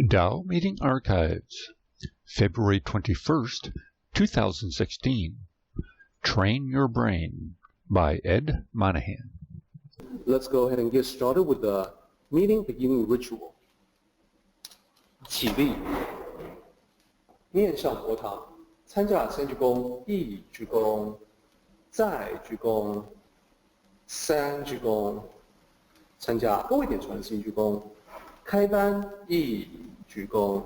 Tao Meeting Archives, February 21st, 2016. Train Your Brain by Ed Monaghan. Let's go ahead and get started with the meeting beginning ritual. 起立，面向佛堂，参加先鞠躬，一鞠躬，再鞠躬，三鞠躬，参加多一点传心鞠躬，开班一鞠躬，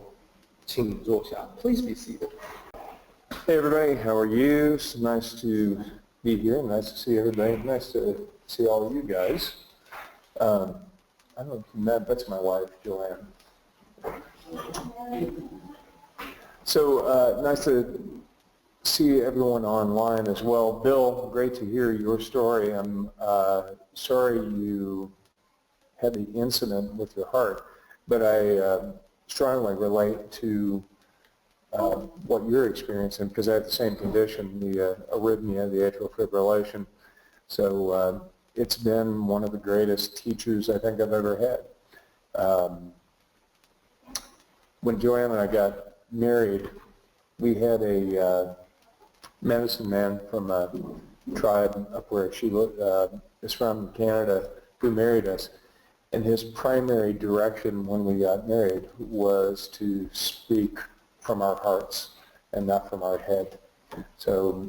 请坐下。Please be seated. Hey everybody, how are you? It's nice to be here. Nice to see everybody. Nice to see all of you guys. I don't know if you met, that's my wife, Joanne. So nice to see everyone online as well. Bill, great to hear your story. I'm sorry you had the incident with your heart, but I strongly relate to what you're experiencing because I have the same condition, the arrhythmia, the atrial fibrillation. So it's been one of the greatest teachers I think I've ever had. When Joanne and I got married, we had a medicine man from a tribe up where she is from in Canada who married us. And his primary direction when we got married was to speak from our hearts and not from our head. So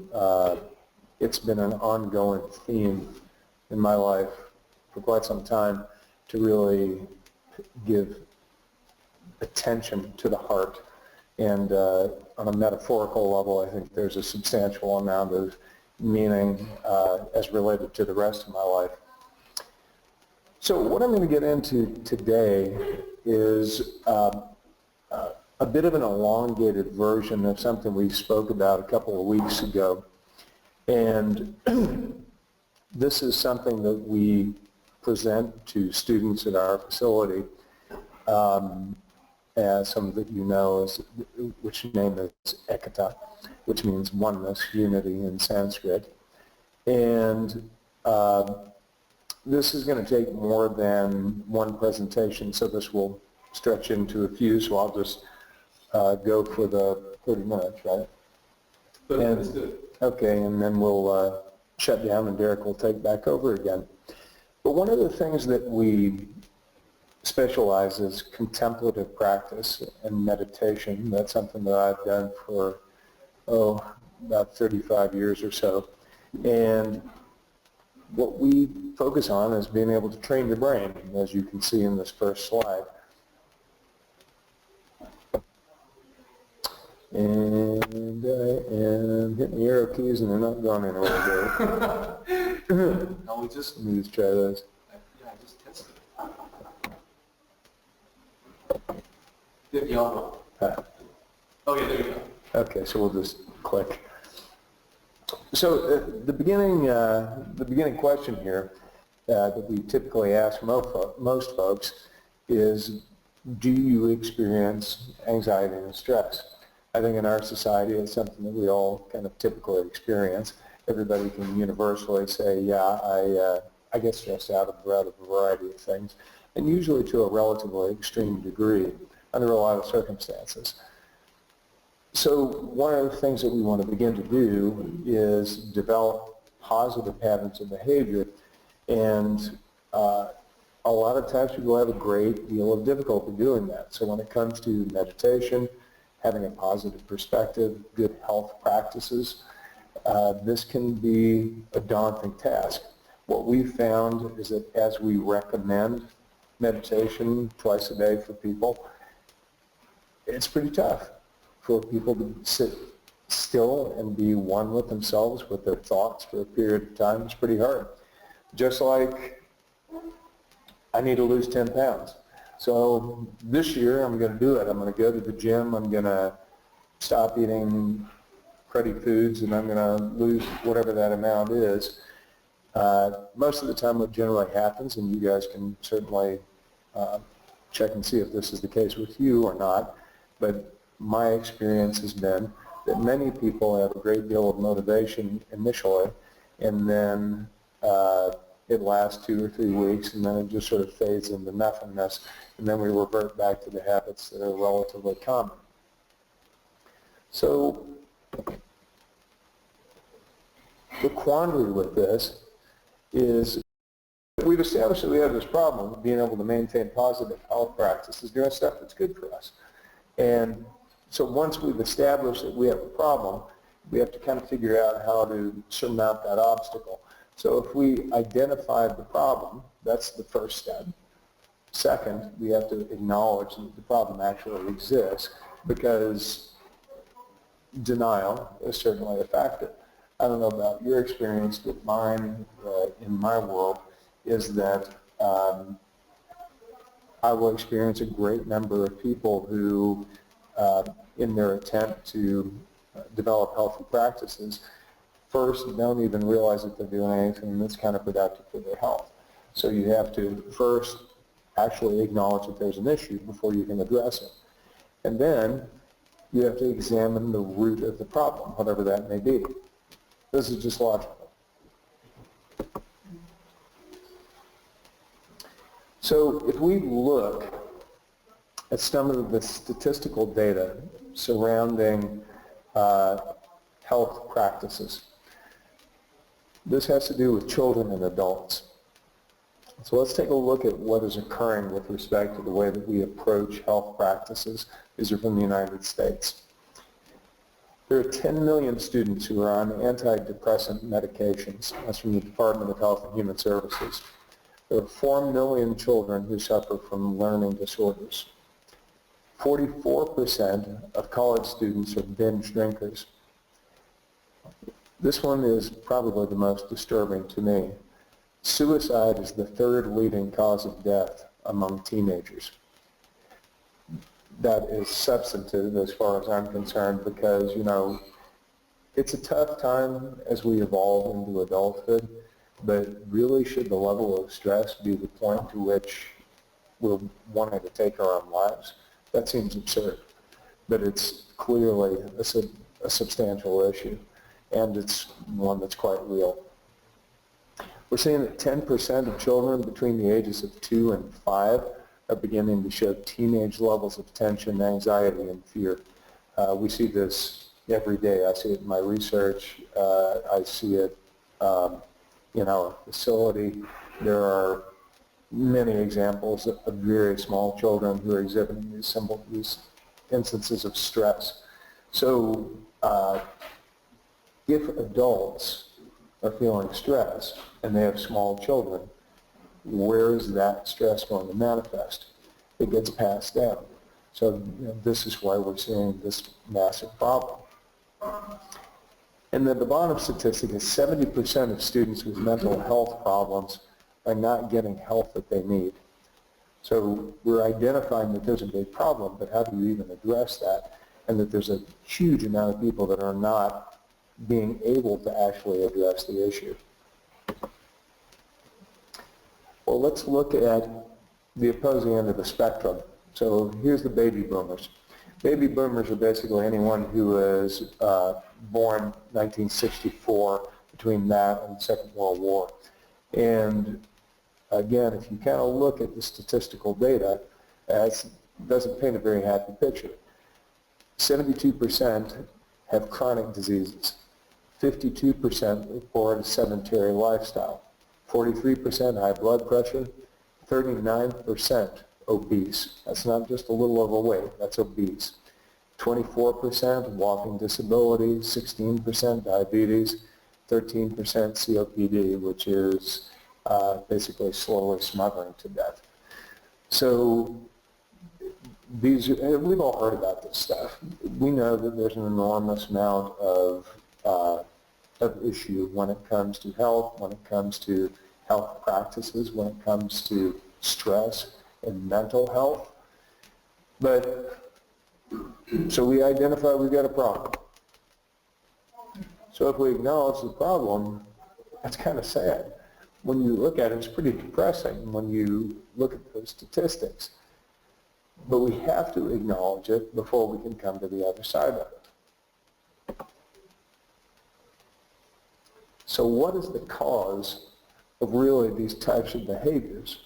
it's been an ongoing theme in my life for quite some time to really give attention to the heart. And on a metaphorical level, I think there's a substantial amount of meaning as related to the rest of my life. So what I'm going to get into today is a bit of an elongated version of something we spoke about a couple of weeks ago. And this is something that we present to students at our facility, as some of you know, which name is Ekata, which means oneness, unity in Sanskrit. And this is going to take more than one presentation, so this will stretch into a few, so I'll just go for the 30 minutes, right? 30 minutes, good. Okay, and then we'll shut down and Derek will take back over again. But one of the things that we specialize is contemplative practice and meditation. That's something that I've done for, about 35 years or so. And what we focus on is being able to train your brain, as you can see in this first slide. And I am hitting the arrow keys and they're not going anywhere, Derek. No, let me just try this. Yeah, just test it. Good, y'all. Okay, there you go. Okay, so we'll just click. So the beginning question here that we typically ask most folks is, do you experience anxiety and stress? I think in our society it's something that we all kind of typically experience. Everybody can universally say, yeah, I get stressed out about a variety of things, and usually to a relatively extreme degree under a lot of circumstances. So one of the things that we want to begin to do is develop positive patterns of behavior, and a lot of times people have a great deal of difficulty doing that. So when it comes to meditation, having a positive perspective, good health practices, this can be a daunting task. What we've found is that as we recommend meditation twice a day for people, it's pretty tough for people to sit still and be one with themselves, with their thoughts for a period of time. It's pretty hard. Just like I need to lose 10 pounds. So this year I'm going to do it. I'm going to go to the gym. I'm going to stop eating cruddy foods, and I'm going to lose whatever that amount is. Most of the time what generally happens, and you guys can certainly check and see if this is the case with you or not, but my experience has been that many people have a great deal of motivation initially, and then it lasts 2 or 3 weeks, and then it just sort of fades into nothingness, and then we revert back to the habits that are relatively common. So the quandary with this is we've established that we have this problem of being able to maintain positive health practices, doing stuff that's good for us. And so once we've established that we have a problem, we have to kind of figure out how to surmount that obstacle. So if we identify the problem, that's the first step. Second, we have to acknowledge that the problem actually exists, because denial is certainly a factor. I don't know about your experience, but mine in my world is that I will experience a great number of people who, in their attempt to develop healthy practices, first don't even realize that they're doing anything that's kind of productive for their health. So you have to first actually acknowledge that there's an issue before you can address it. And then you have to examine the root of the problem, whatever that may be. This is just logical. So if we look at some of the statistical data surrounding health practices, this has to do with children and adults. So let's take a look at what is occurring with respect to the way that we approach health practices. These are from the United States. There are 10 million students who are on antidepressant medications. That's from the Department of Health and Human Services. There are 4 million children who suffer from learning disorders. 44% of college students are binge drinkers. This one is probably the most disturbing to me. Suicide is the 3rd leading cause of death among teenagers. That is substantive as far as I'm concerned, because, you know, it's a tough time as we evolve into adulthood, but really should the level of stress be the point to which we're wanting to take our own lives? That seems absurd, but it's clearly a substantial issue, and it's one that's quite real. We're seeing that 10% of children between the ages of 2 and 5 are beginning to show teenage levels of tension, anxiety, and fear. We see this every day. I see it in my research. I see it in our facility. There are many examples of very small children who are exhibiting these instances of stress. So if adults are feeling stress and they have small children, where is that stress going to manifest? It gets passed down. So this is why we're seeing this massive problem. And then the bottom statistic is 70% of students with mental health problems are not getting help that they need. So we're identifying that there's a big problem, but how do you even address that? And that there's a huge amount of people that are not being able to actually address the issue. Well, let's look at the opposing end of the spectrum. So here's the baby boomers. Baby boomers are basically anyone who was born 1964, between that and the Second World War. And again, if you kind of look at the statistical data, it doesn't paint a very happy picture. 72% have chronic diseases. 52% report a sedentary lifestyle. 43% high blood pressure. 39% obese. That's not just a little overweight, that's obese. 24% walking disability, 16% diabetes, 13% COPD, which is basically slowly smothering to death. So we've all heard about this stuff. We know that there's an enormous amount of issue when it comes to health, when it comes to health practices, when it comes to stress and mental health. But, so we identify we've got a problem. So if we acknowledge the problem, that's kind of sad. When you look at it, it's pretty depressing when you look at those statistics. But we have to acknowledge it before we can come to the other side of it. So what is the cause of really these types of behaviors,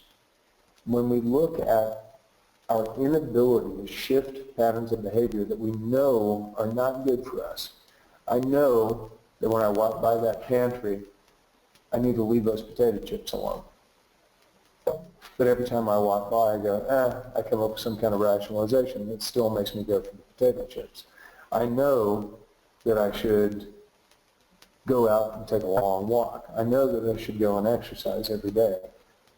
when we look at our inability to shift patterns of behavior that we know are not good for us. I know that when I walk by that pantry, I need to leave those potato chips alone. But every time I walk by, I go, I come up with some kind of rationalization that still makes me go for the potato chips. I know that I should go out and take a long walk. I know that I should go and exercise every day.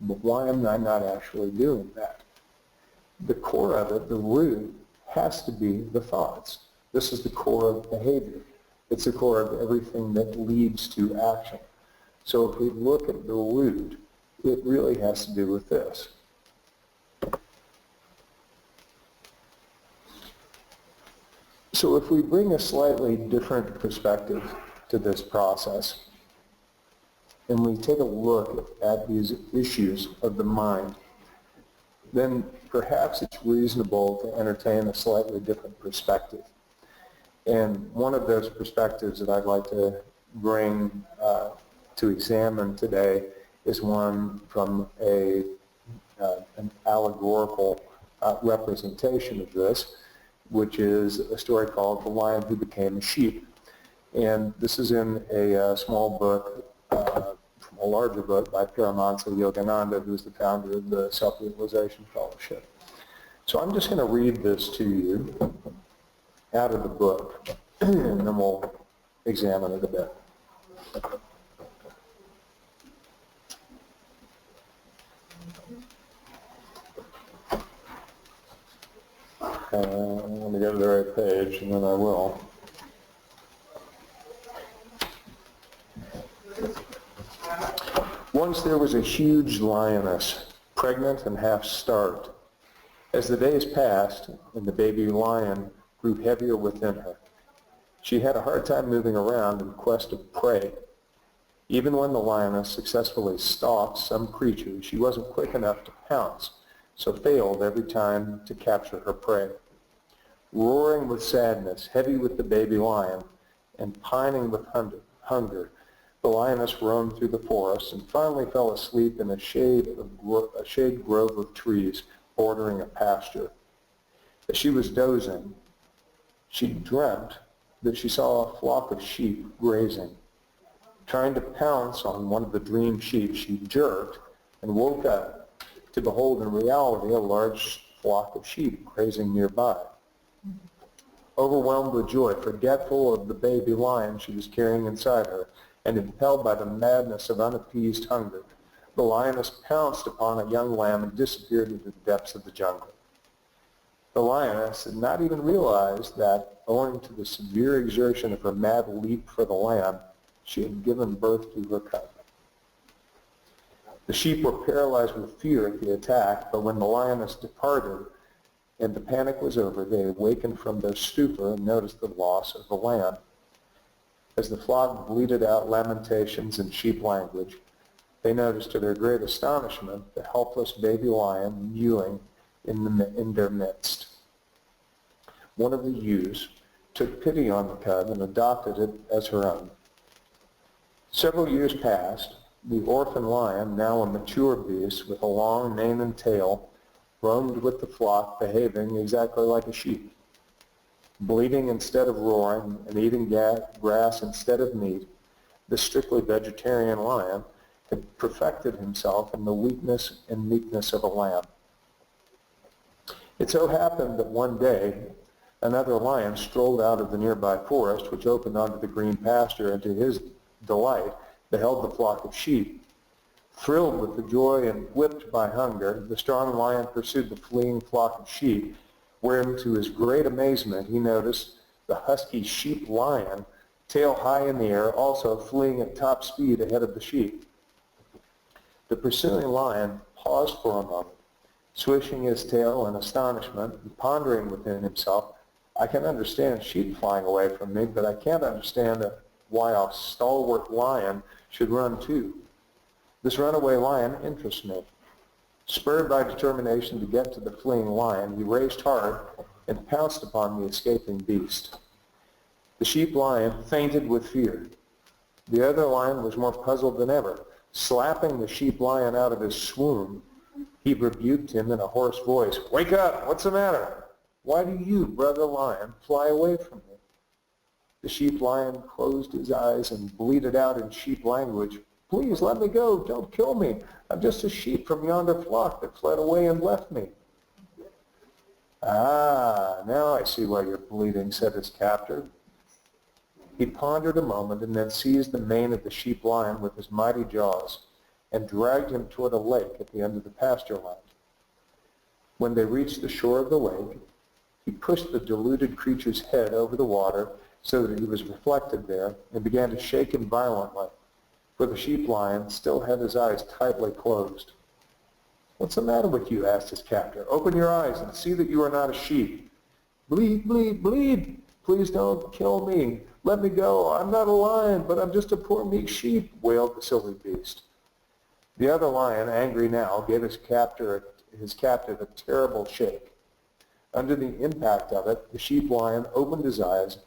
But why am I not actually doing that? The core of it, the root, has to be the thoughts. This is the core of behavior. It's the core of everything that leads to action. So if we look at the root, it really has to do with this. So if we bring a slightly different perspective to this process, and we take a look at these issues of the mind, then perhaps it's reasonable to entertain a slightly different perspective. And one of those perspectives that I'd like to bring to examine today is one from an allegorical representation of this, which is a story called The Lion Who Became a Sheep. And this is in a small book, from a larger book by Paramahansa Yogananda, who's the founder of the Self-Realization Fellowship. So I'm just going to read this to you out of the book, and then we'll examine it a bit. Let me go to the right page, and then I will. Once there was a huge lioness, pregnant and half-starved. As the days passed, and the baby lion grew heavier within her, she had a hard time moving around in quest of prey. Even when the lioness successfully stalked some creature, she wasn't quick enough to pounce, so failed every time to capture her prey. Roaring with sadness, heavy with the baby lion, and pining with hunger, the lioness roamed through the forest and finally fell asleep in a shade grove of trees bordering a pasture. As she was dozing, she dreamt that she saw a flock of sheep grazing. Trying to pounce on one of the dream sheep, she jerked and woke up to behold in reality a large flock of sheep grazing nearby. Overwhelmed with joy, forgetful of the baby lion she was carrying inside her, and impelled by the madness of unappeased hunger, the lioness pounced upon a young lamb and disappeared into the depths of the jungle. The lioness had not even realized that, owing to the severe exertion of her mad leap for the lamb, she had given birth to her cub. The sheep were paralyzed with fear at the attack, but when the lioness departed and the panic was over, they awakened from their stupor and noticed the loss of the lamb. As the flock bleated out lamentations in sheep language, they noticed to their great astonishment the helpless baby lion mewing in their midst. One of the ewes took pity on the cub and adopted it as her own. Several years passed. The orphan lion, now a mature beast with a long mane and tail, roamed with the flock, behaving exactly like a sheep. Bleating instead of roaring and eating grass instead of meat, the strictly vegetarian lion had perfected himself in the weakness and meekness of a lamb. It so happened that one day, another lion strolled out of the nearby forest, which opened onto the green pasture, and to his delight beheld the flock of sheep. Thrilled with the joy and whipped by hunger, the strong lion pursued the fleeing flock of sheep, wherein to his great amazement he noticed the husky sheep lion, tail high in the air, also fleeing at top speed ahead of the sheep. The pursuing lion paused for a moment, swishing his tail in astonishment and pondering within himself, I can understand sheep flying away from me, but I can't understand why a stalwart lion should run too. This runaway lion interests me. Spurred by determination to get to the fleeing lion, he raced hard and pounced upon the escaping beast. The sheep lion fainted with fear. The other lion was more puzzled than ever. Slapping the sheep lion out of his swoon, he rebuked him in a hoarse voice. "Wake up! What's the matter? Why do you, brother lion, fly away from me?" The sheep lion closed his eyes and bleated out in sheep language, "Please let me go. Don't kill me. I'm just a sheep from yonder flock that fled away and left me." "Ah, now I see why you're bleeding," said his captor. He pondered a moment and then seized the mane of the sheep lion with his mighty jaws and dragged him toward a lake at the end of the pasture land. When they reached the shore of the lake, he pushed the deluded creature's head over the water so that he was reflected there and began to shake him violently, for the sheep lion still had his eyes tightly closed. "What's the matter with you?" asked his captor. "Open your eyes and see that you are not a sheep." "Bleed, bleed, bleed. Please don't kill me. Let me go. I'm not a lion, but I'm just a poor meek sheep," wailed the silly beast. The other lion, angry now, gave his captive a terrible shake. Under the impact of it, the sheep lion opened his eyes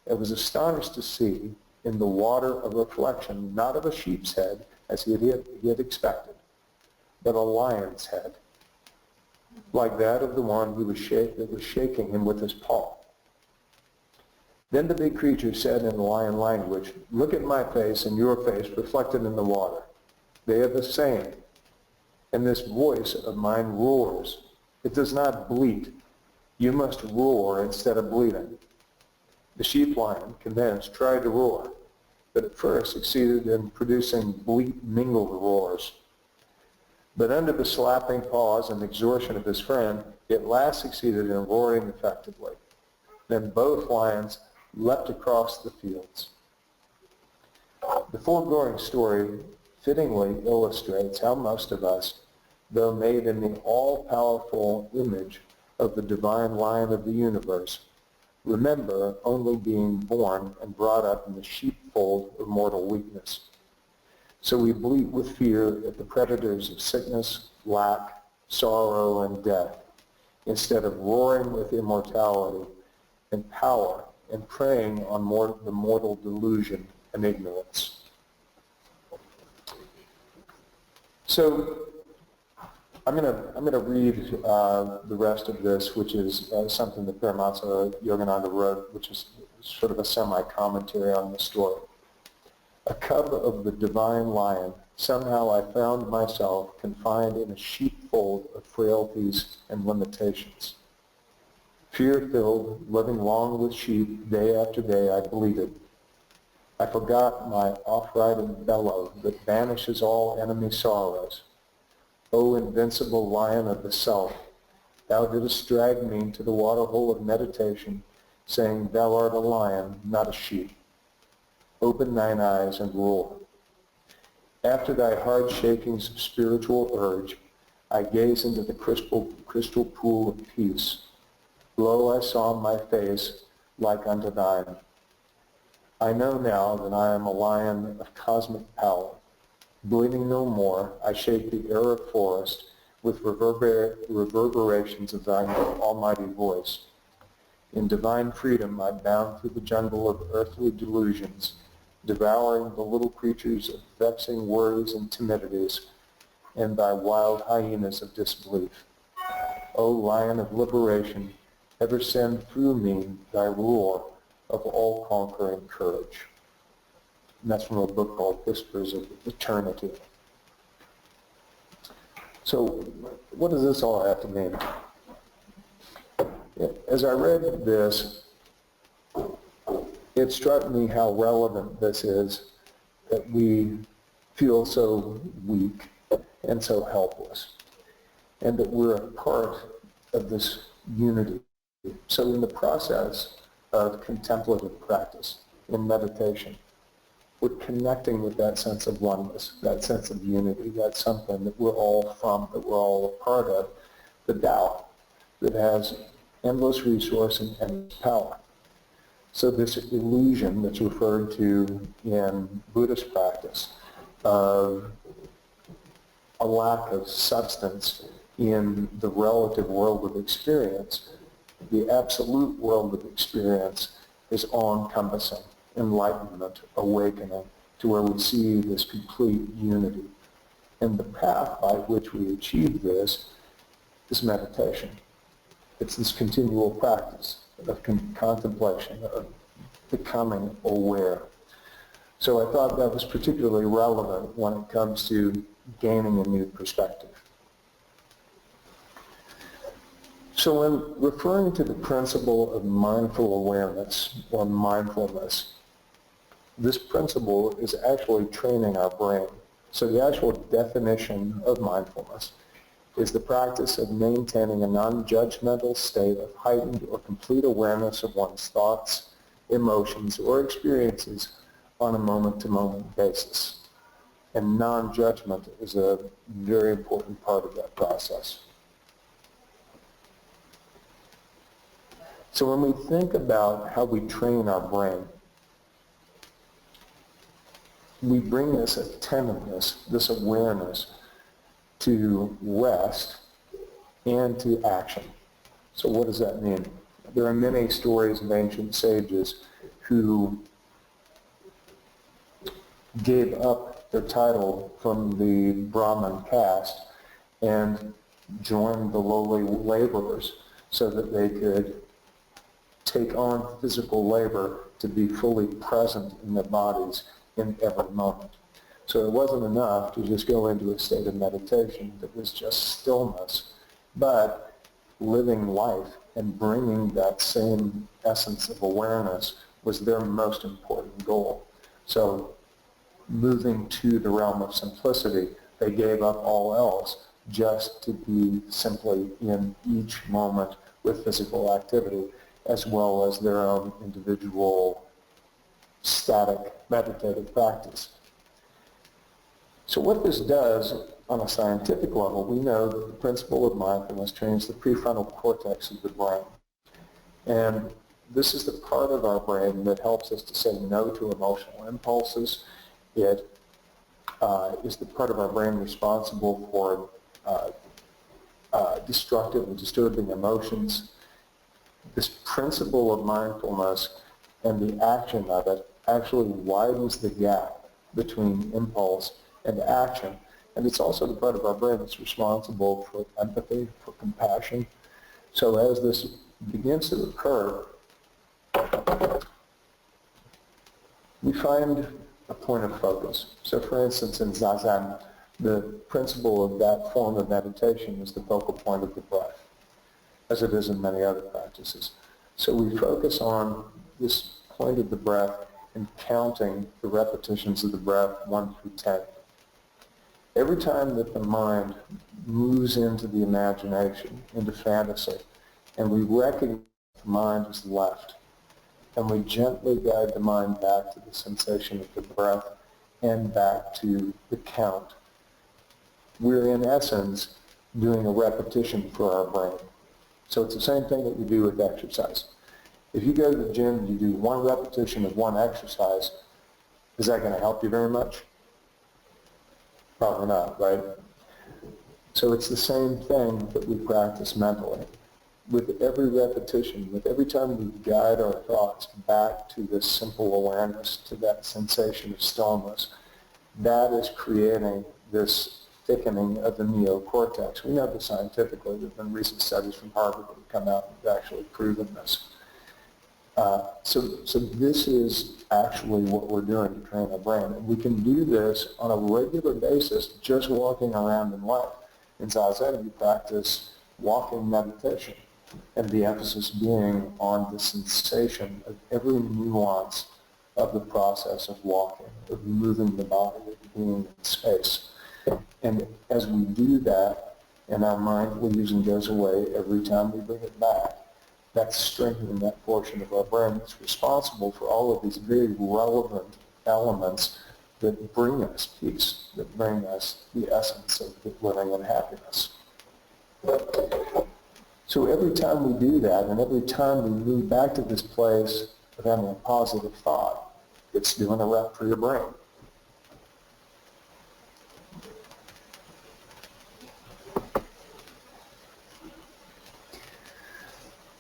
and was astonished to see in the water a reflection not of a sheep's head, as he had expected, but a lion's head, like that of the one that was shaking him with his paw. Then the big creature said in lion language, "Look at my face and your face reflected in the water. They are the same. And this voice of mine roars. It does not bleat. You must roar instead of bleating." The sheep lion, convinced, tried to roar, but at first succeeded in producing bleat-mingled roars. But under the slapping paws and exhortation of his friend, he at last succeeded in roaring effectively. Then both lions leapt across the fields. The foregoing story fittingly illustrates how most of us, though made in the all-powerful image of the divine Lion of the universe, remember only being born and brought up in the sheepfold of mortal weakness. So we bleat with fear at the predators of sickness, lack, sorrow, and death, instead of roaring with immortality and power and preying on the mortal delusion and ignorance. So I'm going to read the rest of this, which is something that Paramatsa Yogananda wrote, which is sort of a semi-commentary on the story. A cub of the divine lion, somehow I found myself confined in a sheepfold of frailties and limitations. Fear-filled, living long with sheep, day after day I bleated. I forgot my off-riding bellow that banishes all enemy sorrows. O invincible lion of the self, thou didst drag me to the waterhole of meditation, saying, "Thou art a lion, not a sheep. Open thine eyes and roar." After thy hard shakings of spiritual urge, I gaze into the crystal pool of peace. Lo, I saw my face like unto thine. I know now that I am a lion of cosmic power. Bleeding no more, I shake the arid forest with reverberations of thy almighty voice. In divine freedom I bound through the jungle of earthly delusions, devouring the little creatures of vexing worries and timidities, and thy wild hyenas of disbelief. O lion of liberation, ever send through me thy roar of all-conquering courage. And that's from a book called Whispers of Eternity. So what does this all have to mean? As I read this, it struck me how relevant this is, that we feel so weak and so helpless, and that we're a part of this unity. So in the process of contemplative practice, in meditation, we're connecting with that sense of oneness, that sense of unity, that something that we're all from, that we're all a part of, the Tao, that has endless resource and endless power. So this illusion that's referred to in Buddhist practice of a lack of substance in the relative world of experience, the absolute world of experience is all-encompassing, enlightenment, awakening, to where we see this complete unity, And the path by which we achieve this is meditation. It's this continual practice of contemplation, of becoming aware. So I thought that was particularly relevant when it comes to gaining a new perspective. So when referring to the principle of mindful awareness or mindfulness, this principle is actually training our brain. So the actual definition of mindfulness is the practice of maintaining a non-judgmental state of heightened or complete awareness of one's thoughts, emotions, or experiences on a moment-to-moment basis. And non-judgment is a very important part of that process. So when we think about how we train our brain, we bring this attentiveness, this awareness, to rest and to action. So what does that mean? There are many stories of ancient sages who gave up their title from the Brahmin caste and joined the lowly laborers so that they could take on physical labor to be fully present in their bodies in every moment. So it wasn't enough to just go into a state of meditation that was just stillness, but living life and bringing that same essence of awareness was their most important goal. So moving to the realm of simplicity, they gave up all else just to be simply in each moment with physical activity, as well as their own individual static meditative practice. So what this does on a scientific level, we know that the principle of mindfulness trains the prefrontal cortex of the brain. And this is the part of our brain that helps us to say no to emotional impulses. It is the part of our brain responsible for destructive and disturbing emotions. This principle of mindfulness and the action of it actually widens the gap between impulse and action. And it's also the part of our brain that's responsible for empathy, for compassion. So as this begins to occur, we find a point of focus. So for instance, in Zazen, the principle of that form of meditation is the focal point of the breath, as it is in many other practices. So we focus on this point of the breath and counting the repetitions of the breath 1 through 10. Every time that the mind moves into the imagination, into fantasy, and we recognize the mind is left, and we gently guide the mind back to the sensation of the breath and back to the count, we're in essence doing a repetition for our brain. So it's the same thing that we do with exercise. If you go to the gym and you do one repetition of one exercise, is that going to help you very much? Probably not, right? So it's the same thing that we practice mentally. With every repetition, with every time we guide our thoughts back to this simple awareness, to that sensation of stillness, that is creating this thickening of the neocortex. We know this scientifically. There have been recent studies from Harvard that have come out and have actually proven this. So this is actually what we're doing to train our brain. And we can do this on a regular basis just walking around in life. In Zazen, we practice walking meditation, and the emphasis being on the sensation of every nuance of the process of walking, of moving the body, of being in space. And as we do that, and our mind leaves and goes away every time we bring it back, that's strengthening that portion of our brain that's responsible for all of these very relevant elements that bring us peace, that bring us the essence of living in happiness. So every time we do that, and every time we move back to this place of having a positive thought, it's doing a rep for your brain.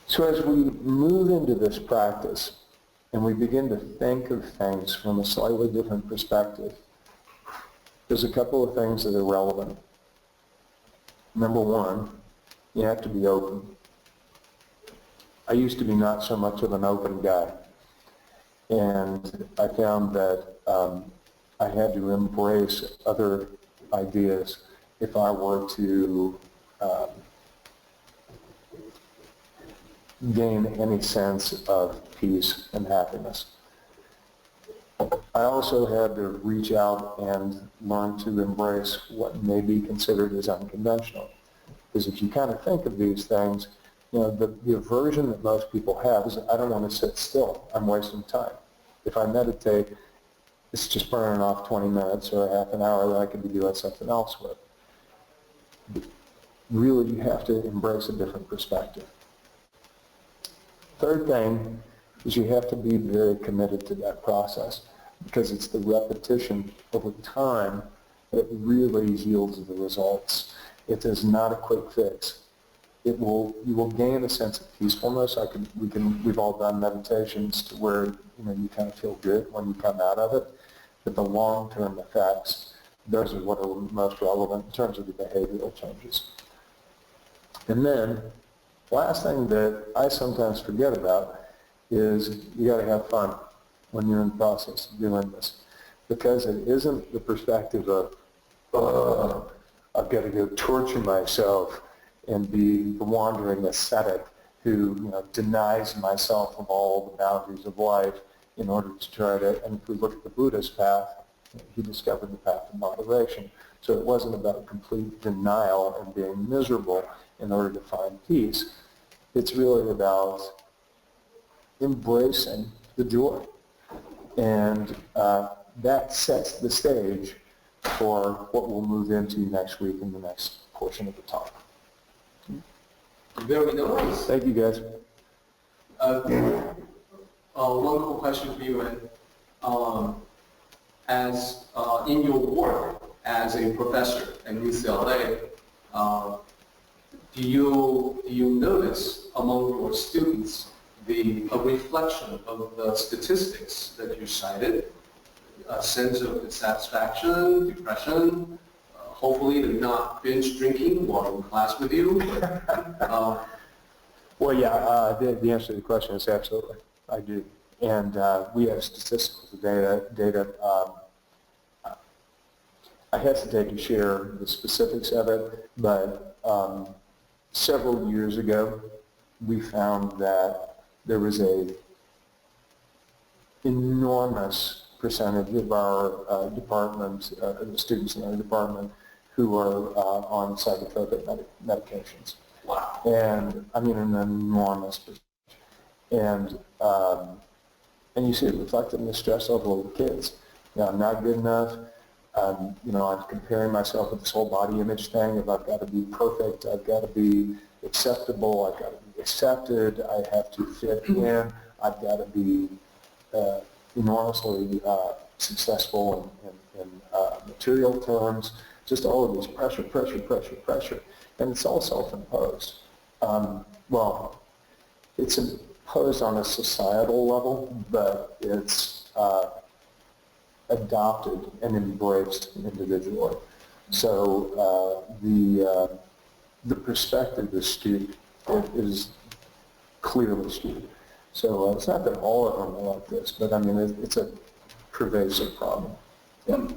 So as we move into this practice and we begin to think of things from a slightly different perspective, there's a couple of things that are relevant. Number one, you have to be open. I used to be not so much of an open guy, and I found that I had to embrace other ideas if I were to gain any sense of peace and happiness. I also had to reach out and learn to embrace what may be considered as unconventional. Because if you kind of think of these things, you know, the aversion that most people have is, I don't want to sit still. I'm wasting time. If I meditate, it's just burning off 20 minutes or a half an hour that I could be doing something else with. Really, you have to embrace a different perspective. Third thing is you have to be very committed to that process, because it's the repetition over time that really yields the results. It is not a quick fix. You will gain a sense of peacefulness. We've all done meditations to where you kind of feel good when you come out of it, but the long-term effects, those are what are most relevant in terms of the behavioral changes. And then, last thing that I sometimes forget about is you got to have fun when you're in the process of doing this, because it isn't the perspective of, I've got to go torture myself and be the wandering ascetic who denies myself of all the boundaries of life in order to try to, and if we look at the Buddha's path, he discovered the path of moderation. So it wasn't about complete denial and being miserable in order to find peace. It's really about embracing the joy. And that sets the stage for what we'll move into next week in the next portion of the talk. Very nice. Thank you, guys. One quick question for you, Ed. As in your work as a professor at UCLA, do you notice among your students a reflection of the statistics that you cited, a sense of dissatisfaction, depression? Hopefully they're not binge drinking while in class with you. Well, yeah, the answer to the question is absolutely. I do. And we have statistical data. I hesitate to share the specifics of it, but several years ago, we found that there was an enormous percentage of our department, the students in our department, who are on psychotropic medications. Wow. And I mean an enormous percentage. And you see it reflected in the stress level of the kids. I'm not good enough. I'm comparing myself with this whole body image thing of I've got to be perfect, I've got to be acceptable, I've got to be accepted, I have to fit in, I've got to be enormously successful in material terms, just all of this pressure. And it's all self-imposed. Well, it's imposed on a societal level, but it's adopted and embraced individually. So the perspective is skewed, is clearly skewed. So it's not that all of them are like this, but I mean it's a pervasive problem. Yeah.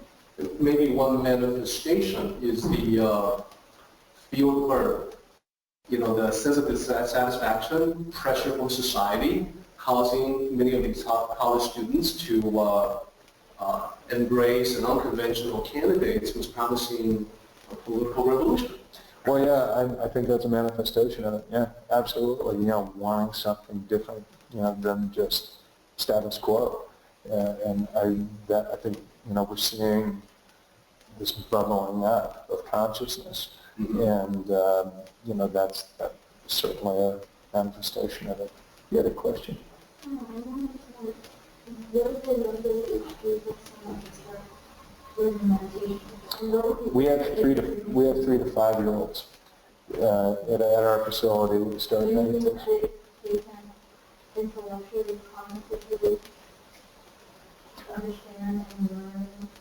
Maybe one manifestation is the field work, the sense of dissatisfaction, pressure from society, causing many of these college students to embrace an unconventional candidates who's promising a political revolution. Well, yeah, I think that's a manifestation of it. Yeah, absolutely. Wanting something different, than just status quo. And I think we're seeing this bubbling up of consciousness, and that's certainly a manifestation of it. You had a question? We have 3 to 5 year olds at our facility. We start meditation.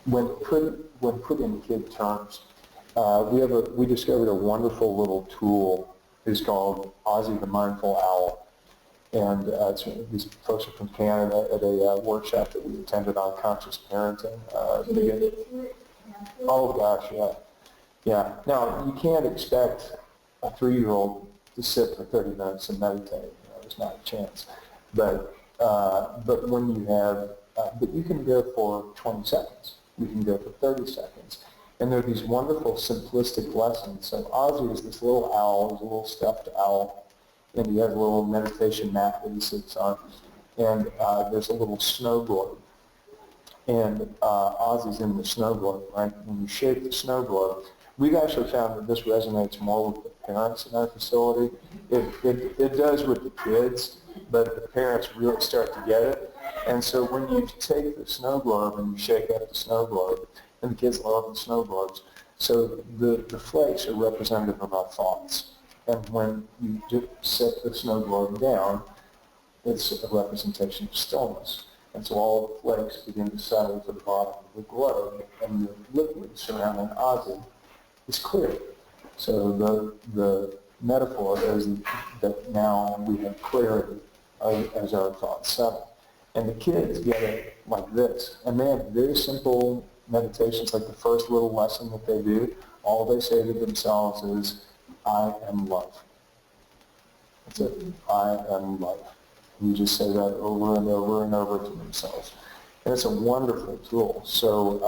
When when put in kid terms. We discovered a wonderful little tool. It's called Ozzy the Mindful Owl. And these folks are from Canada at a workshop that we attended on conscious parenting. Oh gosh, yeah. Yeah. Now, you can't expect a 3-year-old to sit for 30 minutes and meditate. You know, there's not a chance. But when you have, but you can go for 20 seconds. You can go for 30 seconds. And there are these wonderful simplistic lessons. So Ozzy is this little owl, he's a little stuffed owl, and he has a little meditation mat that he sits on. And there's a little snow globe. And Ozzy's in the snow globe, right? When you shake the snow globe, we've actually found that this resonates more with the parents in our facility. It does with the kids, but the parents really start to get it. And so when you take the snow globe and you shake up the snow globe, and the kids love the snow globes, so the flakes are representative of our thoughts. And when you set the snow globe down, it's a representation of stillness. And so all the flakes begin to settle to the bottom of the globe, and the liquid surrounding Ozzy is clear. So the metaphor is that now we have clarity as our thoughts settle. And the kids get it like this. And they have very simple meditations, like the first little lesson that they do. All they say to themselves is, I am love. That's it. I am love. And you just say that over and over and over to themselves. And it's a wonderful tool. So,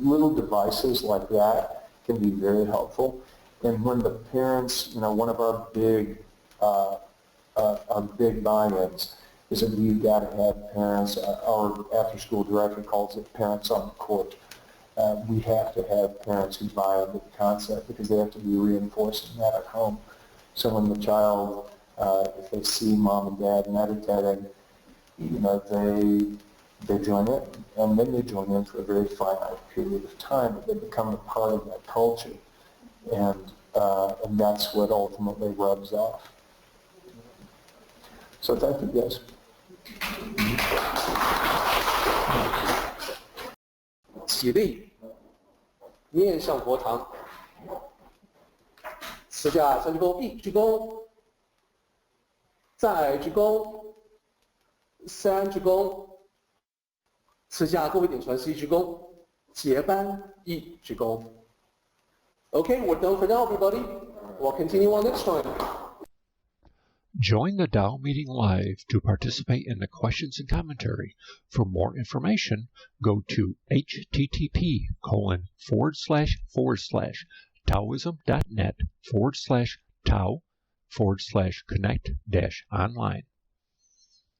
little devices like that can be very helpful. And when the parents, one of our big buy-ins is that we've got to have parents, our after-school director calls it parents on the court. We have to have parents who buy into the concept because they have to be reinforcing that at home. So when the child, if they see mom and dad meditating, they join in. And then they join in for a very finite period of time, but they become a part of that culture. And that's what ultimately rubs off. So thank you, guys. 起立，面向佛堂，持下三鞠躬，一鞠躬，再鞠躬，三鞠躬，持下各位点传是一鞠躬，结班一鞠躬。Okay, we're done for now, everybody. We'll continue on next time. Join the Tao meeting live to participate in the questions and commentary. For more information, go to http://taoism.net/Tao/connect-online.